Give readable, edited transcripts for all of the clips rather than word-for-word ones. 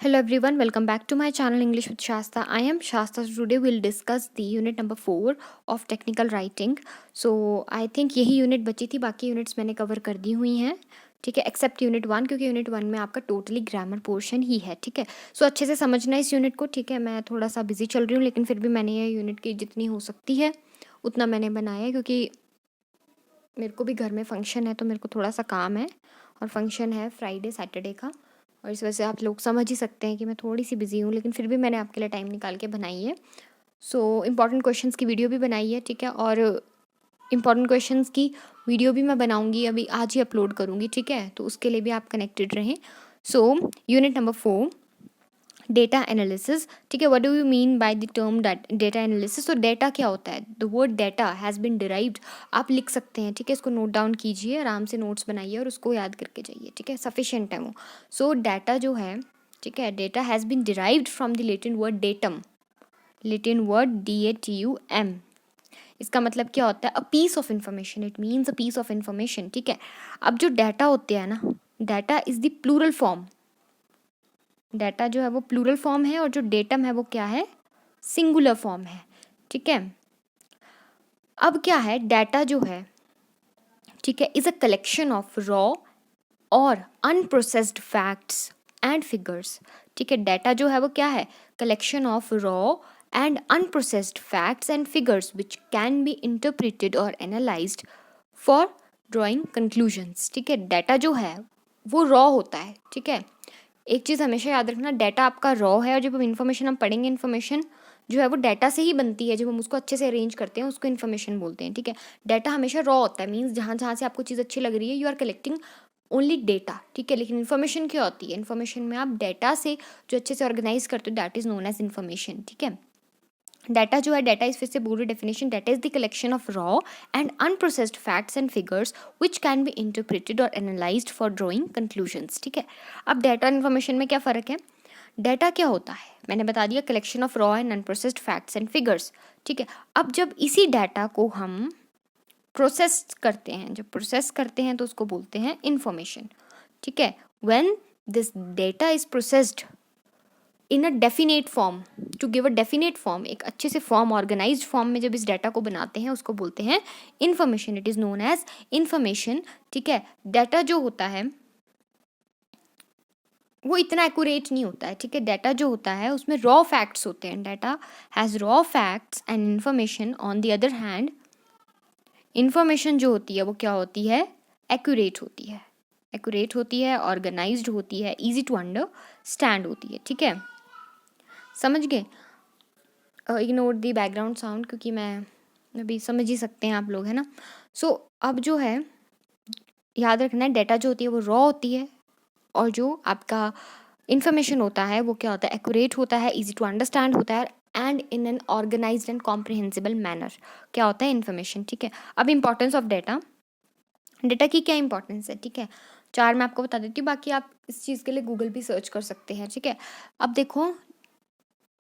Hello everyone, welcome back to my channel English with Shasta. I am Shasta. Today we'll discuss the unit number 4 of technical writing. So I think यही unit बची थी, बाकी units मैंने cover कर दी हुई हैं. ठीक है, एक्सेप्ट यूनिट 1, क्योंकि यूनिट 1 में आपका टोटली ग्रामर पोर्शन ही है. ठीक है, सो अच्छे से समझना इस यूनिट को. ठीक है, मैं थोड़ा सा बिजी चल रही हूँ, लेकिन फिर भी मैंने ये यूनिट की जितनी हो सकती है उतना मैंने बनाया है, क्योंकि मेरे को भी घर में फंक्शन है तो मेरे को थोड़ा सा काम है, और फंक्शन है फ्राइडे सैटरडे का, और इस वजह से आप लोग समझ ही सकते हैं कि मैं थोड़ी सी बिज़ी हूँ, लेकिन फिर भी मैंने आपके लिए टाइम निकाल के बनाई है. सो इम्पॉर्टेंट क्वेश्चंस की वीडियो भी बनाई है. ठीक है, और इम्पॉर्टेंट क्वेश्चंस की वीडियो भी मैं बनाऊंगी, अभी आज ही अपलोड करूँगी. ठीक है, तो उसके लिए भी आप कनेक्टेड रहें. So unit number 4, data analysis. ठीक है, what do you mean by the term data analysis. तो डेटा क्या होता है? The word data has been derived. आप लिख सकते हैं. ठीक है, इसको नोट डाउन कीजिए, आराम से नोट्स बनाइए और उसको याद करके जाइए. ठीक है, सफिशिएंट है वो. सो डाटा जो है, ठीक है, data has been derived from the Latin word datum. Latin word DATUM. इसका मतलब क्या होता है? A piece of information. It means a piece of information. ठीक है, अब जो डाटा होते हैं ना, data is the plural form. Data जो है वो प्लूरल फॉर्म है, और जो डेटम है वो क्या है? सिंगुलर फॉर्म है. ठीक है, अब क्या है? डाटा जो है, ठीक है, is a collection of raw और अनप्रोसेस्ड फैक्ट्स एंड फिगर्स. ठीक है, डाटा जो है वो क्या है? Collection of raw and unprocessed facts and figures which can be interpreted और एनालाइज्ड फॉर ड्राइंग कंक्लूजन्स. ठीक है, डाटा जो है वो रॉ होता है. ठीक है, एक चीज़ हमेशा याद रखना, डाटा आपका रॉ है, और जब हम इन्फॉर्मेशन हम पढ़ेंगे, इन्फॉर्मेशन जो है वो डाटा से ही बनती है. जब हम उसको अच्छे से अरेंज करते हैं उसको इन्फॉर्मेशन बोलते हैं. ठीक है, डाटा हमेशा रॉ होता है, मीन्स जहाँ जहाँ से आपको चीज़ अच्छी लग रही है you are collecting only data. ठीक है, लेकिन इन्फॉर्मेशन क्या होती है? इन्फॉर्मेशन में आप डाटा से जो अच्छे से ऑर्गेनाइज करते हो, that is known as information. ठीक है, डाटा जो है, डाटा इज फिर से पूरी definition, data is the collection of raw and unprocessed facts and figures which can be interpreted और एनालाइज्ड फॉर ड्रॉइंग कंक्लूजन्स. ठीक है, अब डाटा और इन्फॉर्मेशन में क्या फ़र्क है? डाटा क्या होता है? मैंने बता दिया, collection of raw and unprocessed facts and figures. ठीक है, अब जब इसी डाटा को हम प्रोसेस करते हैं, जब प्रोसेस करते हैं तो उसको बोलते हैं इंफॉर्मेशन. ठीक है, when this data is processed in a definite form, to give a definite form, एक अच्छे से फॉर्म, ऑर्गेनाइज्ड फॉर्म में जब इस डाटा को बनाते हैं उसको बोलते हैं information. It is known as information. ठीक है, डाटा जो होता है वो इतना एक्यूरेट नहीं होता है. ठीक है, डाटा जो होता है उसमें रॉ फैक्ट्स होते हैं. Data has raw facts and information. On the other hand, information जो होती है वो क्या होती है? एक्यूरेट होती है. एक्यूरेट होती है, ऑर्गेनाइज्ड होती है, ईजी टू अंडरस्टैंड होती है. ठीक है, समझ गए? इग्नोर दी बैकग्राउंड साउंड, क्योंकि मैं अभी समझ ही सकते हैं आप लोग, है ना. सो अब जो है, याद रखना है, डाटा जो होती है वो रॉ होती है, और जो आपका इन्फॉर्मेशन होता है वो क्या होता है? एक्यूरेट होता है, इजी टू अंडरस्टैंड होता है, and in an organized and comprehensible manner. क्या होता है? इन्फॉर्मेशन. ठीक है, अब इंपॉर्टेंस ऑफ डाटा. डाटा की क्या इंपॉर्टेंस है? ठीक है, 4 मैं आपको बता देती हूँ, बाकी आप इस चीज़ के लिए गूगल भी सर्च कर सकते हैं. ठीक है, अब देखो,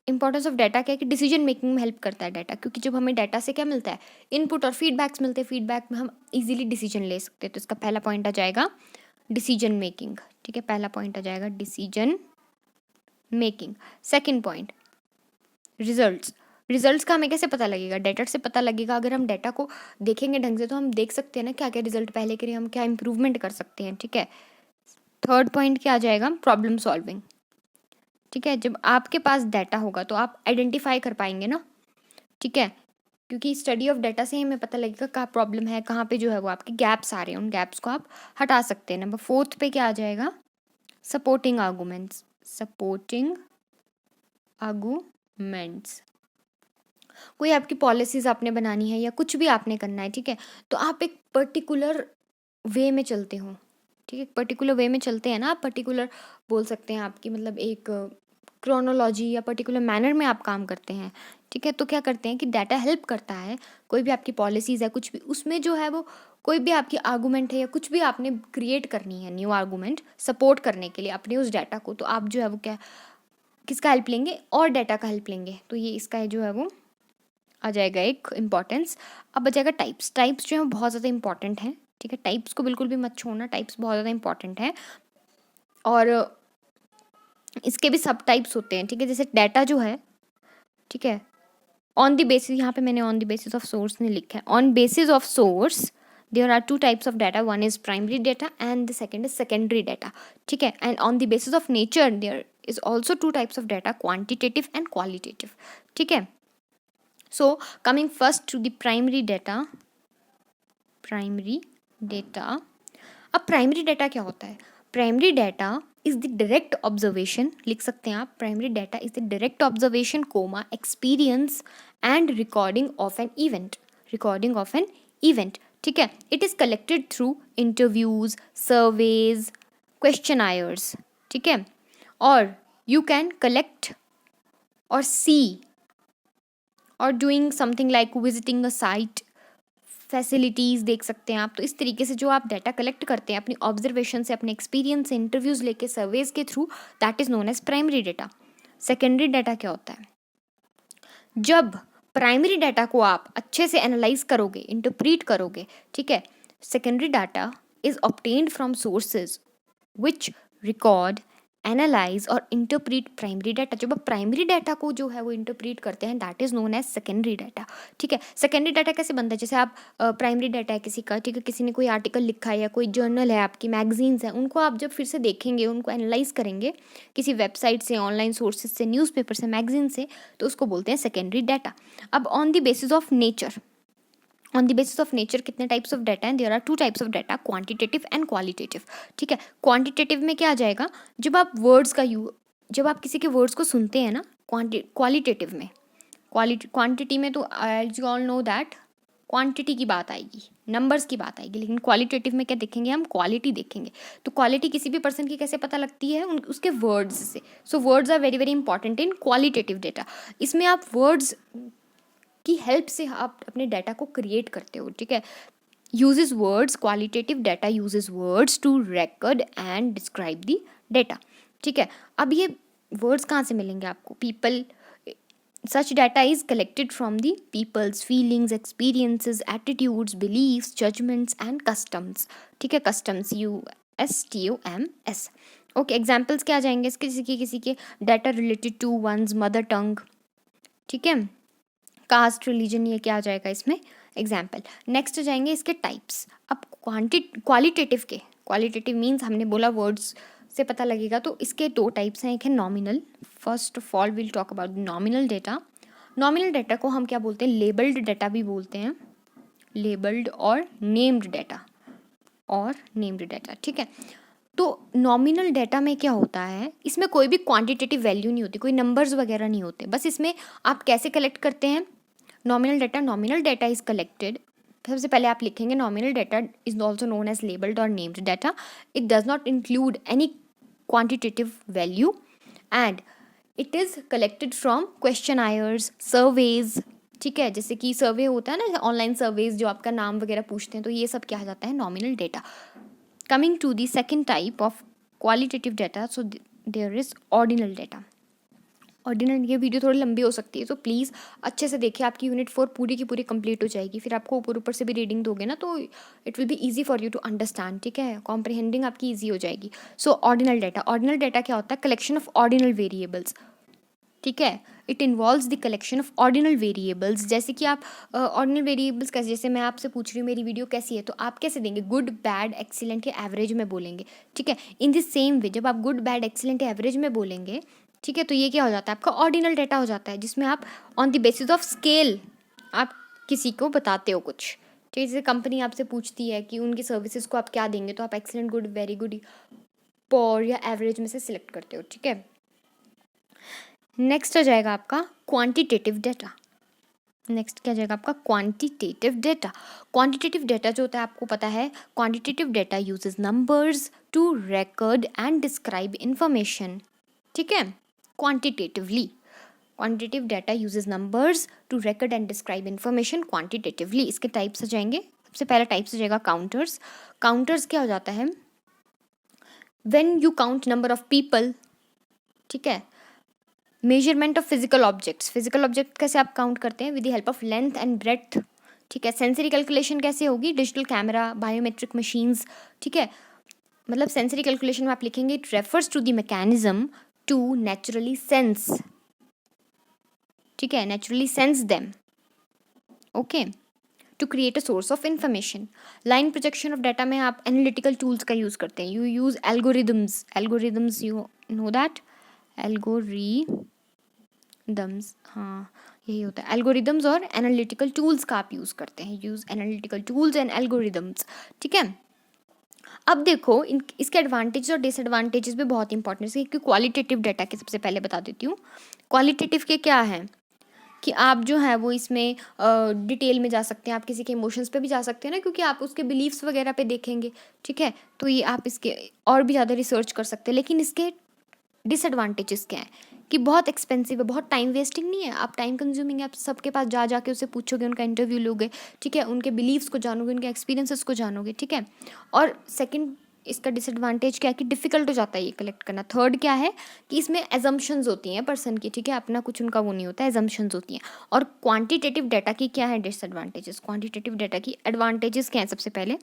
इंपॉर्टेंस ऑफ डाटा क्या है कि डिसीजन मेकिंग में हेल्प करता है डाटा, क्योंकि जब हमें डाटा से क्या मिलता है? इनपुट और फीडबैक्स मिलते हैं. फीडबैक में हम इजीली डिसीजन ले सकते हैं. तो इसका पहला पॉइंट आ जाएगा डिसीजन मेकिंग. ठीक है, पहला पॉइंट आ जाएगा decision making. Second point, results. Results का हमें कैसे पता लगेगा? डाटा से पता लगेगा. अगर हम डाटा को देखेंगे ढंग से तो हम देख सकते हैं ना क्या क्या रिजल्ट पहले के लिए हम क्या इंप्रूवमेंट कर सकते हैं. ठीक है, थर्ड पॉइंट क्या आ जाएगा? Problem solving. ठीक है, जब आपके पास डाटा होगा तो आप आइडेंटिफाई कर पाएंगे ना. ठीक है, क्योंकि स्टडी ऑफ डाटा से ही हमें पता लगेगा कहाँ प्रॉब्लम है, कहाँ पे जो है वो आपके गैप्स आ रहे हैं, उन गैप्स को आप हटा सकते हैं. नंबर फोर्थ पे क्या आ जाएगा? Supporting arguments. सपोर्टिंग आर्गूमेंट्स, कोई आपकी पॉलिसीज आपने बनानी है या कुछ भी आपने करना है. ठीक है, तो आप एक पर्टिकुलर वे में चलते हो. ठीक है, पर्टिकुलर वे में चलते हैं ना आप, पर्टिकुलर बोल सकते हैं आपकी, मतलब एक क्रोनोलॉजी या पर्टिकुलर मैनर में आप काम करते हैं. ठीक है, तो क्या करते हैं कि डाटा हेल्प करता है. कोई भी आपकी पॉलिसीज़ है, कुछ भी उसमें जो है वो, कोई भी आपकी आर्गूमेंट है या कुछ भी आपने क्रिएट करनी है न्यू आर्गूमेंट सपोर्ट करने के लिए अपने उस डाटा को, तो आप जो है वो क्या, किसका हेल्प लेंगे? और डाटा का हेल्प लेंगे. तो ये इसका जो है वो आ जाएगा एक इम्पॉर्टेंस. अब आ जाएगा टाइप्स. टाइप्स जो है बहुत ज़्यादा इंपॉर्टेंट है. ठीक है, टाइप्स को बिल्कुल भी मत छोड़ना, टाइप्स बहुत ज़्यादा इंपॉर्टेंट है. और इसके भी सब टाइप्स होते हैं, ठीक है। जैसे डाटा जो है, ठीक है, ऑन द बेसिस, यहाँ पे मैंने on the basis of source नहीं लिखा है, on basis of source there are two types of data, one is primary data and the second is secondary data, ठीक है। And on the basis of nature there is also two types of data, quantitative and qualitative, ठीक है। So coming first to the primary data, primary data. अब primary data क्या होता है? Primary data is the direct observation, लिख सकते हैं आप, primary data is the direct observation comma experience and recording of an event, recording of an event, ठीक है। It is collected through interviews, surveys, questionnaires, ठीक है। और you can collect or see or doing something like visiting a site, facilities देख सकते हैं आप। तो इस तरीके से जो आप डाटा कलेक्ट करते हैं अपनी ऑब्जर्वेशन से, अपने एक्सपीरियंस से, इंटरव्यूज़ लेके, सर्वेज के थ्रू, that is known as primary data. Secondary data क्या होता है? जब प्राइमरी डाटा को आप अच्छे से एनालाइज करोगे, इंटरप्रीट करोगे, ठीक है, secondary data is obtained from sources which record, analyse और इंटरप्रीट प्राइमरी डाटा। जब आप प्राइमरी डाटा को जो है वो इंटरप्रीट करते हैं, that is known as secondary data, ठीक है। सेकेंडरी डाटा कैसे बनता है? जैसे आप प्राइमरी डाटा है किसी का, ठीक है, किसी ने कोई आर्टिकल लिखा है या कोई जर्नल है, आपकी मैगजीन्स हैं, उनको आप जब फिर से देखेंगे, उनको एनालाइज करेंगे किसी वेबसाइट से, ऑनलाइन सोर्सेज से, न्यूज़पेपर से, मैगजीन से, तो उसको बोलते हैं सेकेंडरी डाटा। अब on the basis of nature, on the basis of nature कितने टाइप्स ऑफ डाटा हैं? There are two types of data, quantitative and qualitative, ठीक है। क्वांटिटेटिव में क्या आ जाएगा? जब आप वर्ड्स का जब आप किसी के वर्ड्स को सुनते हैं ना, क्वालिटेटिव में, क्वांटिटी में तो as you all know that quantity की बात आएगी, नंबर्स की बात आएगी, लेकिन क्वालिटेटिव में क्या देखेंगे हम? क्वालिटी देखेंगे। तो क्वालिटी किसी भी पर्सन की कैसे पता लगती है? उसके वर्ड्स से। So words are very very important in qualitative data. इसमें आप वर्ड्स की हेल्प से आप अपने डाटा को क्रिएट करते हो, ठीक है। Uses words, qualitative data uses words to record and describe the data, ठीक है। अब ये वर्ड्स कहाँ से मिलेंगे आपको? People, such data is collected from the people's feelings, experiences, attitudes, beliefs, judgments and customs, ठीक है। Customs, CUSTOMS, okay. एग्जाम्पल्स क्या आ जाएंगे इसके? किसी के data related to one's mother tongue, ठीक है, कास्ट, रिलीजन, ये क्या आ जाएगा इसमें? एग्जाम्पल। नेक्स्ट जाएंगे इसके टाइप्स। अब क्वालिटेटिव के, क्वालिटेटिव मीन्स हमने बोला वर्ड्स से पता लगेगा, तो इसके दो टाइप्स हैं। एक है nominal. First of all will talk about nominal data. Nominal data को हम क्या बोलते हैं? लेबल्ड डाटा भी बोलते हैं, लेबल्ड और नेम्ड डाटा, और नेम्ड डाटा, ठीक है। तो नॉमिनल डाटा में क्या होता है? इसमें कोई भी क्वांटिटेटिव वैल्यू नहीं होती, कोई नंबर्स वगैरह नहीं होते, बस इसमें आप कैसे कलेक्ट करते हैं nominal data? Nominal data is collected, सबसे पहले आप लिखेंगे nominal data is also known as labelled और named data. It does not include any quantitative value and it is collected from questionnaires, surveys, ठीक है। जैसे कि सर्वे होता है ना, ऑनलाइन सर्वेज जो आपका नाम वगैरह पूछते हैं, तो ये सब क्या आ जाता है? Nominal data. Coming to the second type of qualitative data, so there is ordinal data. Ordinal, ये वीडियो थोड़ी लंबी हो सकती है, तो प्लीज़ अच्छे से देखिए, आपकी यूनिट 4 पूरी की पूरी कंप्लीट हो जाएगी। फिर आपको ऊपर से भी रीडिंग दोगे ना, तो it will be easy for you to understand, ठीक है, कॉम्प्रिहेंडिंग आपकी ईजी हो जाएगी। So ordinal data, ordinal data क्या होता है? कलेक्शन ऑफ ऑर्डिनल वेरिएबल्स, ठीक है। It involves the collection of ordinal variables. जैसे कि आप ऑर्डिनल वेरिएबल्स कैसे, जैसे मैं आपसे पूछ रही हूँ मेरी वीडियो कैसी है, तो आप कैसे देंगे? गुड, बैड, एक्सीलेंट या एवरेज में बोलेंगे, ठीक है। इन द सेम वे जब आप गुड, बैड, एक्सीलेंट या एवरेज में बोलेंगे, ठीक है, तो ये क्या हो जाता है? आपका ऑर्डिनल डाटा हो जाता है, जिसमें आप on the basis of scale आप किसी को बताते हो कुछ, ठीक है। जैसे कंपनी आपसे पूछती है कि उनकी सर्विसेज को आप क्या देंगे, तो आप एक्सीलेंट, गुड, वेरी गुड, पोर या एवरेज में से सिलेक्ट करते हो, ठीक है। नेक्स्ट आ जाएगा आपका क्वांटिटेटिव डाटा। नेक्स्ट क्या जाएगा आपका? Quantitative data. क्वांटिटेटिव डाटा जो होता है आपको पता है, quantitative data uses numbers to record and describe information, ठीक है। Quantitatively, quantitative data uses numbers to record and describe information quantitatively. इसके टाइप्स आ जाएंगे। सबसे पहला टाइप्स आ जाएगा काउंटर्स। काउंटर्स क्या हो जाता है? When you count number of people, ठीक है। Measurement of physical objects, physical object कैसे आप काउंट करते हैं? With the help of length and breadth, ठीक है। सेंसरी कैलकुलेशन कैसे होगी? डिजिटल कैमरा, बायोमेट्रिक मशीन्स, ठीक है। मतलब सेंसरी कैलकुलेशन में आप लिखेंगे it refers to the mechanism to naturally sense, ठीक है, naturally sense them, okay, to create a source of information. Line projection of data में आप एनालिटिकल टूल्स का यूज़ करते हैं, you use algorithms, algorithms you know that, algorithms, हाँ यही होता है, एल्गोरिदम्स और एनालिटिकल टूल्स का आप यूज़ करते हैं, use analytical tools and algorithms, ठीक है। अब देखो इसके एडवांटेज और डिसएडवांटेजेस भी बहुत इंपॉर्टेंट है, क्योंकि क्वालिटेटिव डाटा के सबसे पहले बता देती हूँ। क्वालिटेटिव के क्या है कि आप जो है वो इसमें डिटेल में जा सकते हैं, आप किसी के इमोशंस पे भी जा सकते हैं ना, क्योंकि आप उसके बिलीव्स वगैरह पे देखेंगे, ठीक है, तो ये आप इसके और भी ज़्यादा रिसर्च कर सकते हैं। लेकिन इसके डिसएडवांटेजेस क्या है कि बहुत एक्सपेंसिव है, बहुत टाइम वेस्टिंग नहीं है, आप टाइम कंज्यूमिंग है, आप सबके पास जा जाके उससे पूछोगे, उनका इंटरव्यू लोगे, ठीक है, उनके बिलीव्स को जानोगे, उनके एक्सपीरियंसेस को जानोगे, ठीक है। और सेकंड इसका डिसएडवांटेज क्या है कि डिफ़िकल्ट हो जाता है ये कलेक्ट करना। थर्ड क्या है कि इसमें एजम्पशंस होती हैं पर्सन की, ठीक है, अपना कुछ उनका वो नहीं होता है, एजम्पशंस होती हैं। और क्वांटिटेटिव डाटा की क्या है डिसएडवांटेजेस, क्वांटिटेटिव डाटा की एडवांटेजेस क्या है, सबसे पहले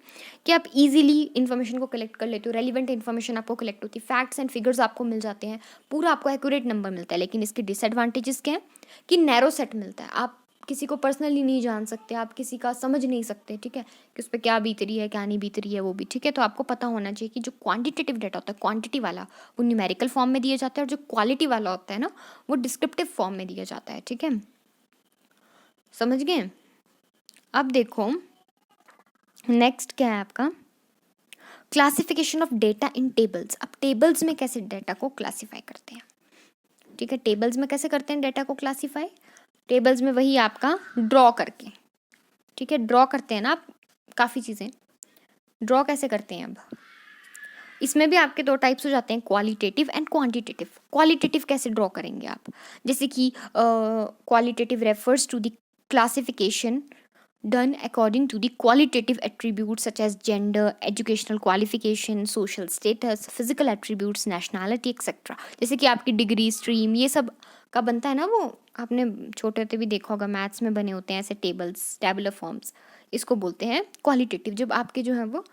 कि आप इजीली इन्फॉर्मेशन को कलेक्ट कर लेते हो, रेलिवेंट इन्फॉर्मेशन आपको कलेक्ट होती है, फैक्ट्स एंड फिगर्स आपको मिल जाते हैं, पूरा आपको एक्यूरेट नंबर मिलता है। लेकिन इसके डिसएडवांटेजेस क्या है कि नैरो सेट मिलता है, आप किसी को पर्सनली नहीं जान सकते, आप किसी का समझ नहीं सकते, ठीक है, कि उस पर क्या बीत रही है क्या नहीं बीत रही है वो भी, ठीक है। तो आपको पता होना चाहिए कि जो क्वांटिटेटिव डाटा होता है, क्वांटिटी वाला वो न्यूमेरिकल फॉर्म में दिया जाता है, और जो क्वालिटी वाला होता है ना वो डिस्क्रिप्टिव फॉर्म में दिया जाता है, ठीक है, समझ गए। अब देखो नेक्स्ट क्या है आपका classification of data in tables. अब टेबल्स में कैसे डाटा को क्लासीफाई करते हैं, ठीक है, टेबल्स में कैसे करते हैं डाटा को क्लासीफाई, टेबल्स में वही आपका ड्रॉ करके, ठीक है, ड्रॉ करते हैं ना आप काफ़ी चीज़ें, ड्रॉ कैसे करते हैं। अब इसमें भी आपके दो टाइप्स हो जाते हैं, क्वालिटेटिव एंड क्वांटिटेटिव। क्वालिटेटिव कैसे ड्रॉ करेंगे आप, जैसे कि qualitative refers to the classification done according to the qualitative attributes such as gender, educational qualification, social status, physical attributes, nationality, etc. जैसे कि आपकी डिग्री, स्ट्रीम, ये सब का बनता है ना, वो आपने छोटे होते भी देखा होगा, मैथ्स में बने होते हैं ऐसे टेबल्स, टैबुलर फॉर्म्स, इसको बोलते हैं क्वालिटेटिव। जब आपके जो है वो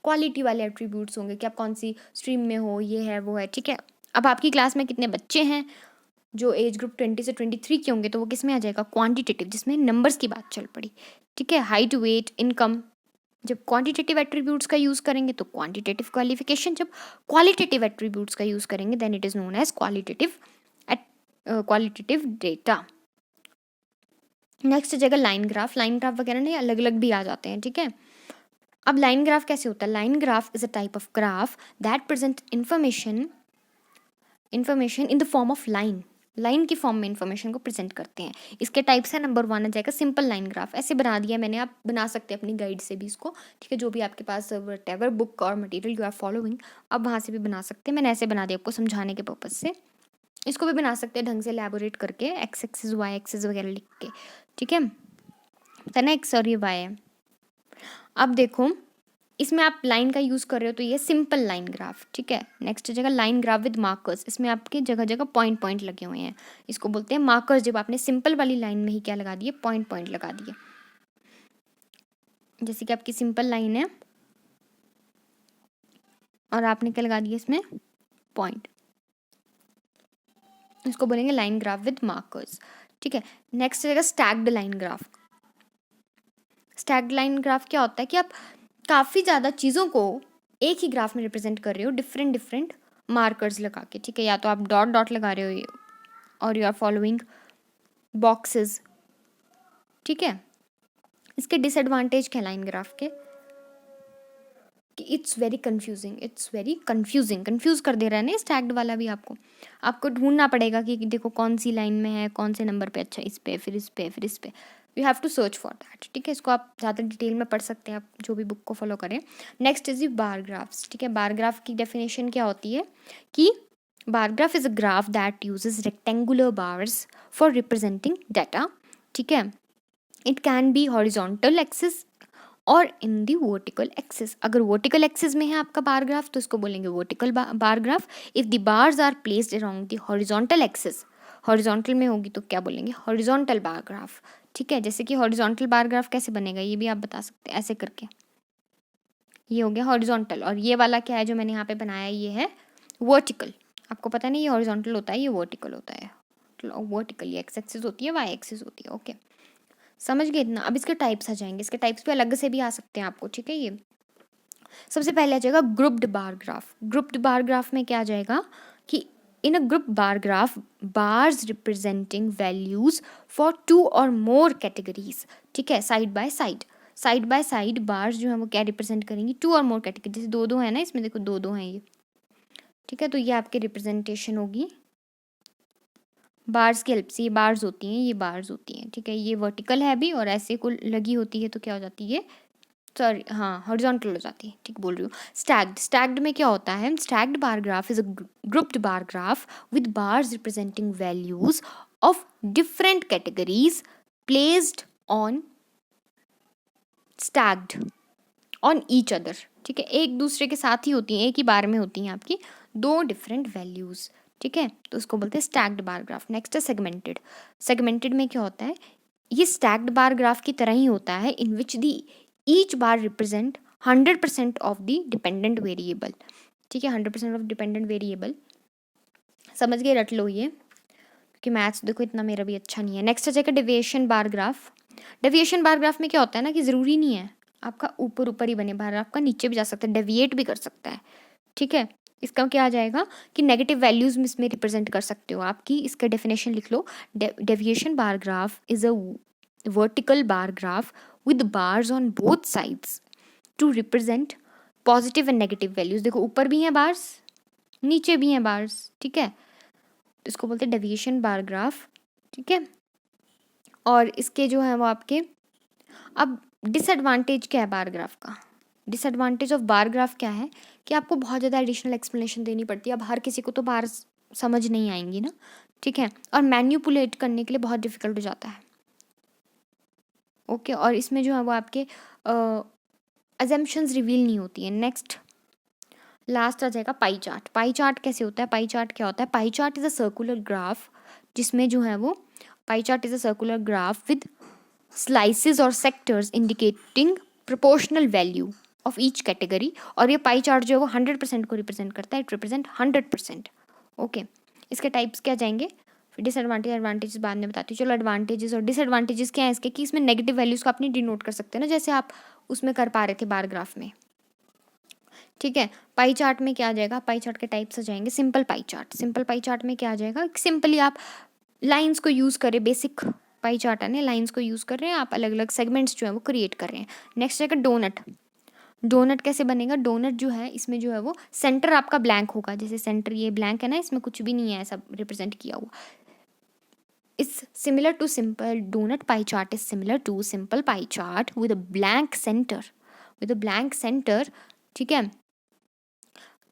क्वालिटी वाले एट्रीब्यूट्स होंगे कि आप कौन सी स्ट्रीम में हो, ये है वो है, ठीक है। अब आपकी क्लास में कितने बच्चे हैं, जो एज ग्रुप 20 से 23 के होंगे, तो वो किस में आ जाएगा, क्वांटिटेटिव, जिसमें नंबर्स की बात चल पड़ी, ठीक है। हाइट, वेट, इनकम, जब क्वांटिटेटिव एट्रीब्यूट्स का यूज़ करेंगे तो क्वांटिटेटिव क्वालिफिकेशन, जब क्वालिटेटिव एट्रीब्यूट्स का यूज़ करेंगे then it is known as qualitative data. Next जगह लाइन ग्राफ, लाइन ग्राफ वगैरह नहीं अलग अलग भी आ जाते हैं, ठीक है। अब लाइन ग्राफ कैसे होता है, line graph is a type of graph that present information in the form of line, line की फॉर्म में इन्फॉर्मेशन को प्रेजेंट करते हैं। इसके टाइप्स है, नंबर 1 आ जाएगा सिंपल लाइन ग्राफ, ऐसे बना दिया मैंने, आप बना सकते हैं अपनी गाइड से भी इसको, ठीक है, जो भी आपके पास व्हाटएवर बुक और मटेरियल यू आर फॉलोइंग, आप वहाँ से भी बना सकते हैं। मैंने ऐसे बना दिया आपको समझाने के पर्पज से, इसको भी बना सकते हैं ढंग से एलैबोरेट करके, एक्स एक्सिस वाई एक्सिस वगैरह लिख के, ठीक है, तो ना एक्स और ये वाई है। अब देखो इसमें आप लाइन का यूज़ कर रहे हो तो ये सिंपल लाइन ग्राफ, ठीक है। नेक्स्ट जगह लाइन ग्राफ विद मार्कर्स, इसमें आपके जगह जगह पॉइंट पॉइंट लगे हुए हैं, इसको बोलते हैं मार्कर्स। जब आपने सिंपल वाली लाइन में ही क्या लगा दिए, पॉइंट पॉइंट लगा दिए, जैसे कि आपकी सिंपल लाइन है और आपने क्या लगा दिया इसमें पॉइंट, इसको बोलेंगे लाइन ग्राफ विद मार्कर्स, ठीक है। नेक्स्ट जगह stacked line graph. Stacked line graph क्या होता है कि आप काफ़ी ज़्यादा चीज़ों को एक ही ग्राफ में रिप्रेजेंट कर रहे हो, डिफरेंट डिफरेंट मार्कर्स लगा के, ठीक है, या तो आप डॉट डॉट लगा रहे हो और यू आर फॉलोइंग बॉक्सेस, ठीक है। इसके डिसएडवांटेज क्या लाइन ग्राफ के कि इट्स वेरी कन्फ्यूजिंग, कंफ्यूज कर दे रहा है ना स्टैक्ड वाला भी, आपको ढूंढना पड़ेगा कि देखो कौन सी लाइन में है, कौन से नंबर पे, अच्छा इस पे, फिर इस पे, फिर इस पे, you have to search for that, ठीक है। इसको आप ज़्यादा डिटेल में पढ़ सकते हैं, आप जो भी बुक को फॉलो करें। नेक्स्ट इज बार ग्राफ्स, ठीक है। बार ग्राफ की डेफिनेशन क्या होती है कि bar graph is a graph that uses rectangular bars for representing data, ठीक है। It can be horizontal axis और इन दी वर्टिकल एक्सिस। अगर वर्टिकल एक्सिस में है आपका बार ग्राफ तो इसको बोलेंगे vertical bar graph. If the bars are placed around the horizontal axis, horizontal में होगी तो क्या बोलेंगे, हॉरिजॉन्टल बार ग्राफ, ठीक है। जैसे कि हॉरिजॉन्टल बार ग्राफ कैसे बनेगा ये भी आप बता सकते हैं ऐसे करके, ये हो गया हॉरिजॉन्टल, और ये वाला क्या है जो मैंने यहाँ पे बनाया, ये है वर्टिकल। आपको पता नहीं ये हॉरिजॉन्टल होता है, ये वर्टिकल होता है। वर्टिकल ये एक्स एक्सिस होती है, वाई एक्सिस होती है। ओके, समझ गए इतना। अब इसके टाइप्स आ जाएंगे, इसके टाइप्स भी अलग से भी आ सकते हैं आपको, ठीक है। ये सबसे पहले आ जाएगा grouped bar graph. Grouped bar graph में क्या आ जाएगा कि in a group bar graph, bars representing values for 2 or more categories, ठीक है, side by side. Side by side bars जो है वो क्या रिप्रेजेंट करेंगी, 2 और मोर कैटेगरी। जैसे 2 है ना, इसमें देखो 2 हैं ये, ठीक है। तो ये आपकी रिप्रेजेंटेशन होगी बार्स की हेल्प से। ये बार्स होती हैं, ये बार्स होती हैं, ठीक है। ये वर्टिकल है भी और ऐसे को लगी होती है तो क्या हो जाती है, सॉरी हाँ हॉरिजॉन्टल हो जाती है, ठीक बोल रही हूँ। स्टैग्ड, स्टैग्ड में क्या होता है, stacked bar graph is a grouped bar graph with bars representing values of different categories placed on stacked on each other, ठीक है। एक दूसरे के साथ ही होती हैं, एक ही बार में होती हैं आपकी 2 डिफरेंट वैल्यूज, ठीक है। तो उसको बोलते हैं स्टैग्ड बार ग्राफ। नेक्स्ट है सेगमेंटेड। सेगमेंटेड में क्या होता है, ये स्टैग्ड बार ग्राफ की तरह ही होता है, in which the each bar represent 100% of the dependent variable, ठीक है। 100% ऑफ डिपेंडेंट वेरिएबल, समझ गए, रट लो ये, क्योंकि मैथ्स देखो इतना मेरा भी अच्छा नहीं है। नेक्स्ट आ जाएगा deviation bar graph. Deviation bar graph में क्या होता है ना कि ज़रूरी नहीं है आपका ऊपर ऊपर ही बने बार, आपका नीचे भी जा सकता है, डेविएट भी कर सकता है, ठीक है। इसका क्या आ जाएगा कि नेगेटिव वैल्यूज में इसमें रिप्रेजेंट कर सकते हो आपकी। इसका डेफिनेशन लिख लो, deviation bar graph is a vertical bar graph with bars on both sides to represent positive and negative values। देखो ऊपर भी हैं बार्स, नीचे भी हैं बार्स, ठीक है। इसको बोलते हैं डेविएशन बार ग्राफ, ठीक है। और इसके जो है वो आपके, अब डिसएडवांटेज क्या है बार ग्राफ का, डिसएडवांटेज ऑफ बार ग्राफ क्या है कि आपको बहुत ज़्यादा एडिशनल एक्सप्लेनेशन देनी पड़ती है। अब हर किसी को तो बार समझ नहीं आएंगी ना, ठीक है। और मैन्युपुलेट करने के लिए बहुत डिफिकल्ट हो जाता है, ओके। और इसमें जो है वो आपके अजम्पशंस रिवील नहीं होती हैं। नेक्स्ट लास्ट आ जाएगा पाई चार्ट। पाई चार्ट कैसे होता है, पाई चार्ट क्या होता है, pie chart is a circular graph, जिसमें जो है वो pie chart is a circular graph with slices or sectors indicating proportional value of each category. और ये पाई चार्ट जो है वो 100% को रिप्रेजेंट करता है, इट रिप्रेजेंट 100%, ओके। इसके टाइप्स क्या जाएंगे, फिर डिसएडवांटेज एडवांटेजेस बाद में बताती हूँ। चलो एडवांटेजेस और डिसएडवांटेजेस क्या है इसके, कि इसमें नेगेटिव वैल्यूज़ को अपनी डिनोट कर सकते हैं ना, जैसे आप उसमें कर पा रहे थे बार ग्राफ में, ठीक है। पाई चार्ट में क्या आ जाएगा, पाई चार्ट के टाइप्स आ जाएंगे। Simple pie chart, simple pie chart में क्या आ जाएगा, सिंपली आप लाइंस को यूज़ करें, बेसिक पाई चार्ट है, लाइंस को यूज़ कर रहे हैं आप, अलग अलग सेगमेंट्स जो है वो क्रिएट कर रहे हैं। नेक्स्ट आएगा डोनट। डोनट कैसे बनेगा, डोनट जो है इसमें जो है वो सेंटर आपका ब्लैंक होगा, जैसे सेंटर ये ब्लैंक है ना, इसमें कुछ भी नहीं है ऐसा रिप्रेजेंट किया हुआ। is similar to simple donut pie chart is similar to simple pie chart with a blank center, with a blank center, ठीक है।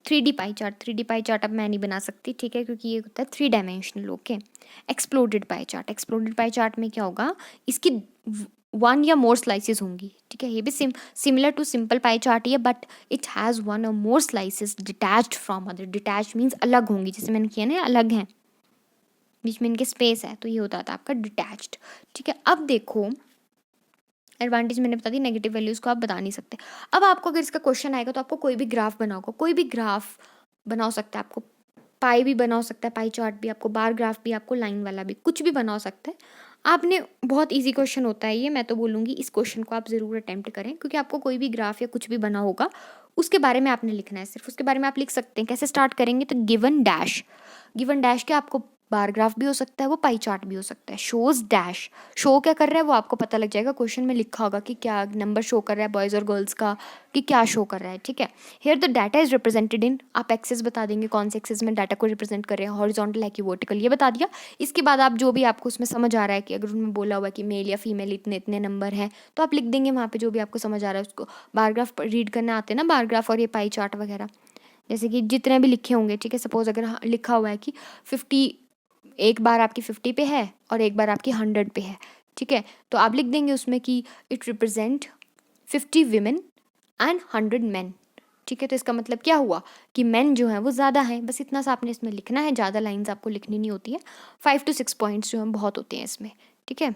3D pie chart, 3D pie chart अब मैं नहीं बना सकती, ठीक है, क्योंकि ये होता है 3 dimensional, okay. Exploded pie chart, exploded pie chart में क्या होगा, इसकी 1 या मोर स्लाइसेस होंगी, ठीक है। ये भी similar to simple pie chart ही है, but it has 1 or more slices detached from other. Detached means अलग होंगी, जैसे मैंने किया ना, अलग हैं, बीच में इनके स्पेस है, तो ये होता था आपका डिटैच्ड, ठीक है। अब देखो एडवांटेज मैंने बता दी, नेगेटिव वैल्यूज़ को आप बता नहीं सकते। अब आपको अगर इसका क्वेश्चन आएगा तो आपको कोई भी ग्राफ बनाओगे, कोई भी ग्राफ बना सकता है, आपको पाई भी बना सकता है, पाई चार्ट भी, आपको बार ग्राफ भी, आपको लाइन वाला भी, कुछ भी बना सकता है आपने। बहुत इजी क्वेश्चन होता है ये, मैं तो बोलूँगी इस क्वेश्चन को आप ज़रूर अटैम्प्ट करें, क्योंकि आपको कोई भी ग्राफ या कुछ भी बना होगा उसके बारे में आपने लिखना है, सिर्फ उसके बारे में आप लिख सकते हैं। कैसे स्टार्ट करेंगे, तो गिवन डैश, गिवन डैश के आपको बार ग्राफ भी हो सकता है, वो पाई चार्ट भी हो सकता है। शोज डैश, शो क्या कर रहा है वो आपको पता लग जाएगा, क्वेश्चन में लिखा होगा कि क्या नंबर शो कर रहा है बॉयज़ और गर्ल्स का, कि क्या शो कर रहा है, ठीक है। Here the data is represented in, आप एक्सेस बता देंगे कौन से एक्सेस में डाटा को रिप्रेजेंट कर रहे हैं, हॉरिजॉन्टल है कि वर्टिकल, ये बता दिया। इसके बाद आप जो भी आपको उसमें समझ आ रहा है, कि अगर उन्होंने बोला हुआ कि मेल या फीमेल इतने इतने नंबर हैं, तो आप लिख देंगे वहाँ पर जो भी आपको समझ आ रहा है उसको। बार ग्राफ रीड करने आते हैं ना बार ग्राफ और ये पाई चार्ट वगैरह, जैसे कि जितने भी लिखे होंगे, ठीक है। सपोज अगर लिखा हुआ है कि 50, एक बार आपकी 50 पे है और एक बार आपकी 100 पे है, ठीक है, तो आप लिख देंगे उसमें कि it represent 50 women and 100 man, ठीक है। तो इसका मतलब क्या हुआ कि मैन जो है वो ज़्यादा हैं, बस इतना सा आपने इसमें लिखना है, ज़्यादा लाइंस आपको लिखनी नहीं होती है। 5 to 6 पॉइंट्स जो हैं बहुत होते हैं इसमें, ठीक है।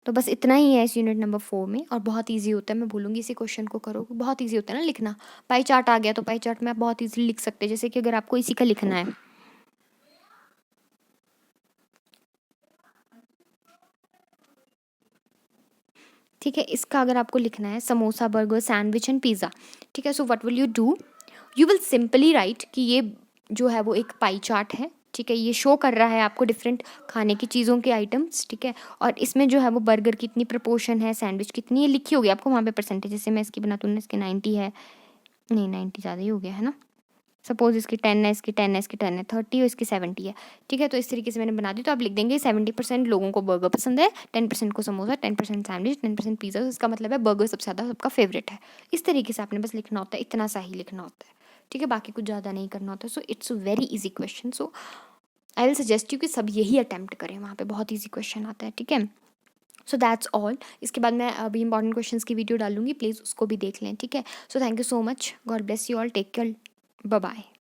तो बस इतना ही है इस यूनिट नंबर 4 में, और बहुत इजी होता है, मैं बोलूँगी इसी क्वेश्चन को करो, बहुत इजी होता है ना लिखना। पाई चार्ट आ गया तो पाई चार्ट में आप बहुत इजीली लिख सकते हैं, जैसे कि अगर आपको इसी का लिखना है, ठीक है। इसका अगर आपको लिखना है samosa, burger, sandwich and pizza, ठीक है। So what will you do, you will simply write कि ये जो है वो एक पाई चार्ट है, ठीक है। ये शो कर रहा है आपको डिफरेंट खाने की चीज़ों के आइटम्स, ठीक है। और इसमें जो है वो बर्गर कितनी प्रपोर्शन है, सैंडविच कितनी है, लिखी होगी आपको वहाँ पे परसेंटेज। जैसे मैं इसकी बनाती हूँ, इसके 90 है, नहीं 90 ज़्यादा ही हो गया है ना, सपोज इसकी 10 है, इसकी 10 है, इसकी 10 है, 30 और इसकी 70 है, ठीक है। तो इस तरीके से मैंने बना दी। तो आप लिख देंगे 70% लोगों को बर्गर पसंद है, 10% को समोसा, 10% सैंडविच, 10% पिज़्ज़ा। तो इसका मतलब है बर्गर सबसे ज़्यादा सबका फेवरेट है। इस तरीके से आपने बस लिखना होता है, इतना सा ही लिखना होता है, ठीक है। बाकी कुछ ज़्यादा नहीं करना होता। So it's very easy question. So I will suggest you कि सब यही अटैम्प्ट करें, वहाँ पे बहुत ईजी क्वेश्चन आता है, ठीक है। So that's all. इसके बाद मैं अभी इंपॉर्टेंट क्वेश्चंस की वीडियो डालूंगी, प्लीज़ उसको भी देख लें, ठीक है। So thank you so much, god bless you all, take care, bye bye.